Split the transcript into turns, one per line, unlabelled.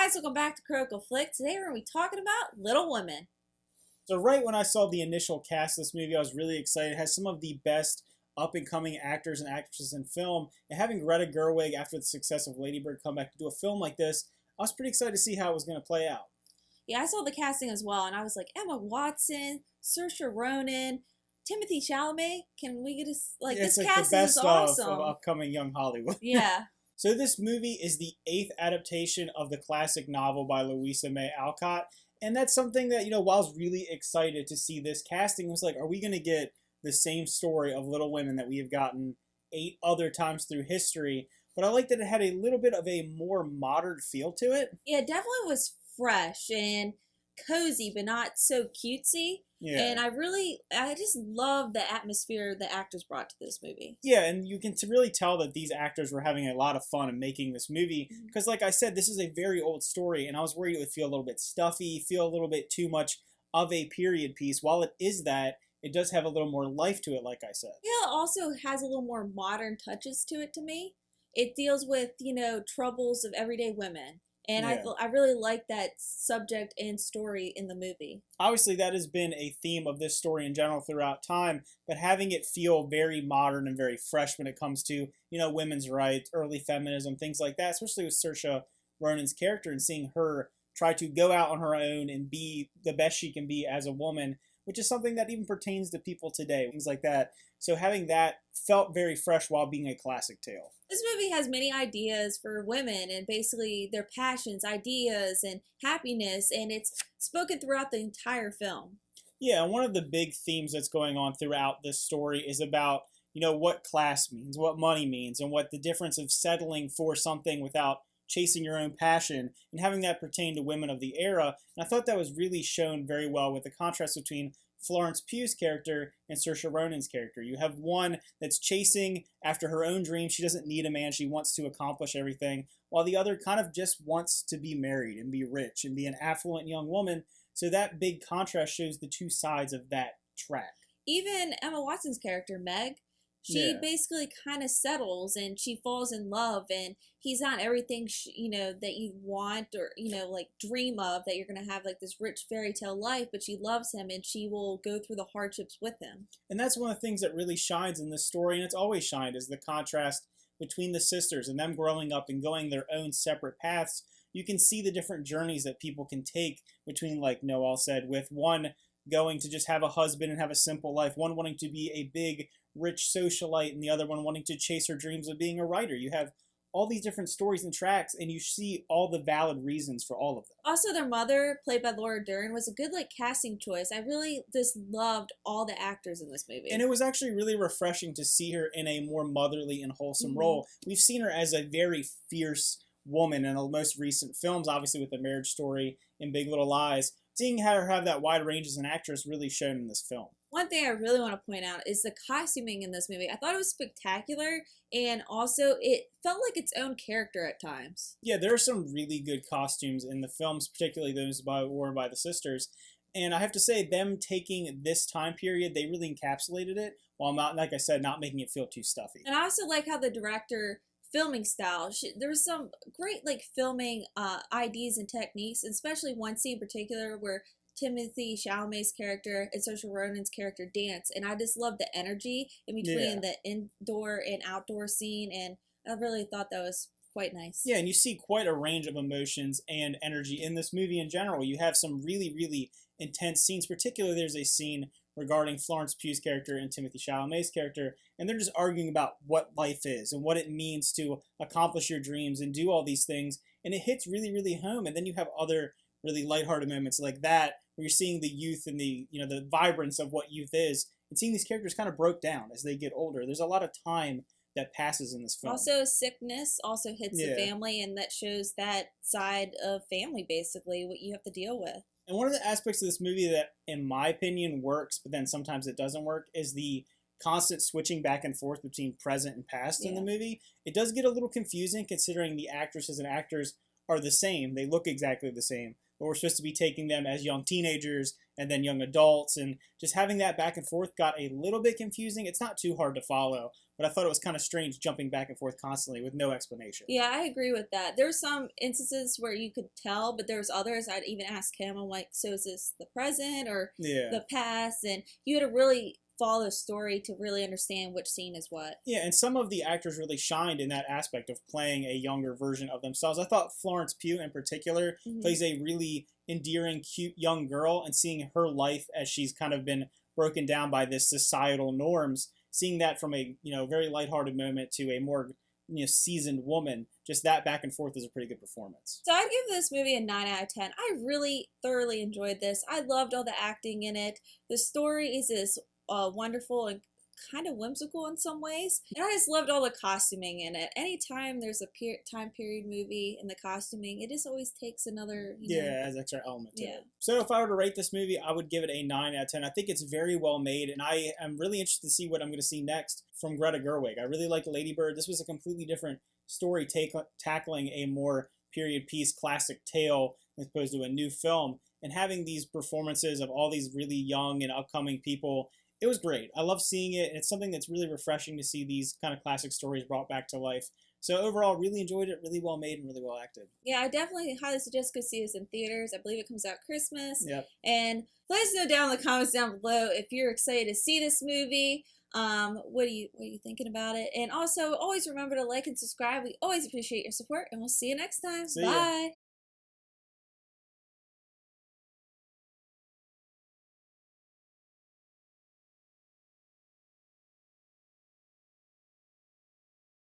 Guys, welcome back to Critical Flick. Today we're going to be talking about Little Women.
So right when I saw the initial cast of this movie, I was really excited. It has some of the best up-and-coming actors and actresses in film. And having Greta Gerwig, after the success of Lady Bird, come back to do a film like this, I was pretty excited to see how it was going to play out.
Yeah, I saw the casting as well, and I was like, Emma Watson, Saoirse Ronan, Timothy Chalamet. Can we get this
It's like
cast
the
is
best
awesome.
of upcoming young Hollywood.
Yeah.
So this movie is the 8th adaptation of the classic novel by Louisa May Alcott. And that's something that, while I was really excited to see this casting, it was like, are we going to get the same story of Little Women that we have gotten 8 other times through history? But I like that it had a little bit of a more modern feel to it.
Yeah, it definitely was fresh and cozy, but not so cutesy.
Yeah.
And I just love the atmosphere the actors brought to this movie.
Yeah, and you can really tell that these actors were having a lot of fun in making this movie. Because like I said, this is a very old story, and I was worried it would feel a little bit stuffy, feel a little bit too much of a period piece. While it is that, it does have a little more life to it, like I said.
Yeah, it also has a little more modern touches to it to me. It deals with, troubles of everyday women. And
Yeah.
I really like that subject and story in the movie.
Obviously, that has been a theme of this story in general throughout time, but having it feel very modern and very fresh when it comes to, women's rights, early feminism, things like that, especially with Saoirse Ronan's character and seeing her try to go out on her own and be the best she can be as a woman, which is something that even pertains to people today, things like that. So having that felt very fresh while being a classic tale.
This movie has many ideas for women and basically their passions, ideas, and happiness, and it's spoken throughout the entire film.
Yeah, and one of the big themes that's going on throughout this story is about, what class means, what money means, and what the difference of settling for something without chasing your own passion and having that pertain to women of the era. And I thought that was really shown very well with the contrast between Florence Pugh's character and Saoirse Ronan's character. You have one that's chasing after her own dreams. She doesn't need a man. She wants to accomplish everything, while the other kind of just wants to be married and be rich and be an affluent young woman. So that big contrast shows the two sides of that track.
Even Emma Watson's character, Meg, she basically kind of settles and she falls in love, and he's not everything that you want or dream of, that you're going to have like this rich fairy tale life, but she loves him and she will go through the hardships with him.
And that's one of the things that really shines in this story, and it's always shined, is the contrast between the sisters and them growing up and going their own separate paths. You can see the different journeys that people can take between, like Noelle said, with one going to just have a husband and have a simple life, one wanting to be a big rich socialite, and the other one wanting to chase her dreams of being a writer. You have all these different stories and tracks, and you see all the valid reasons for all of them.
Also, their mother, played by Laura Dern, was a good casting choice. I really just loved all the actors in this movie.
And it was actually really refreshing to see her in a more motherly and wholesome role. We've seen her as a very fierce woman in the most recent films, obviously with The Marriage Story and Big Little Lies. Seeing her have that wide range as an actress really shown in this film.
One thing I really want to point out is the costuming in this movie. I thought it was spectacular, and also it felt like its own character at times.
Yeah, there are some really good costumes in the films, particularly those worn by the sisters. And I have to say, them taking this time period, they really encapsulated it, while not, like I said, not making it feel too stuffy.
And I also like how the director filming style. There was some great filming ideas and techniques, especially one scene in particular where Timothy Chalamet's character and Saoirse Ronan's character dance, and I just love the energy in between the indoor and outdoor scene, and I really thought that was quite nice.
Yeah, and you see quite a range of emotions and energy in this movie in general. You have some really, really intense scenes. Particularly, there's a scene regarding Florence Pugh's character and Timothy Chalamet's character, and they're just arguing about what life is and what it means to accomplish your dreams and do all these things, and it hits really, really home. And then you have other really lighthearted moments like that, where you're seeing the youth and the the vibrance of what youth is, and seeing these characters kind of broke down as they get older. There's a lot of time that passes in this film.
Also, sickness also hits the family, and that shows that side of family, basically, what you have to deal with.
And one of the aspects of this movie that, in my opinion, works, but then sometimes it doesn't work, is the constant switching back and forth between present and past in the movie. It does get a little confusing considering the actresses and actors are the same. They look exactly the same. But we're supposed to be taking them as young teenagers and then young adults, and just having that back and forth got a little bit confusing. It's not too hard to follow, but I thought it was kind of strange jumping back and forth constantly with no explanation.
Yeah, I agree with that. There's some instances where you could tell, but there's others I'd even ask him, I'm like, so is this the present or
Yeah.
the past? And you had to really follow the story to really understand which scene is what.
Yeah, and some of the actors really shined in that aspect of playing a younger version of themselves. I thought Florence Pugh in particular plays a really endearing, cute young girl, and seeing her life as she's kind of been broken down by this societal norms, seeing that from a very lighthearted moment to a more seasoned woman, just that back and forth is a pretty good performance.
So I'd give this movie a 9 out of 10. I really thoroughly enjoyed this. I loved all the acting in it. The story is as wonderful and kind of whimsical in some ways. And I just loved all the costuming in it. Anytime there's a time period movie and the costuming, it just always takes another,
as extra element to
Yeah.
it. So if I were to rate this movie, I would give it a 9 out of 10. I think it's very well made, and I am really interested to see what I'm going to see next from Greta Gerwig. I really liked Lady Bird. This was a completely different story tackling a more period piece classic tale as opposed to a new film. And having these performances of all these really young and upcoming people, it was great. I love seeing it, and it's something that's really refreshing to see these kind of classic stories brought back to life. So overall, really enjoyed it, really well made, and really well acted.
Yeah, I definitely highly suggest go see this in theaters. I believe it comes out Christmas.
Yep.
And let us know down in the comments down below if you're excited to see this movie. What are you thinking about it? And also, always remember to like and subscribe. We always appreciate your support, and we'll see you next time.
See ya.
Bye.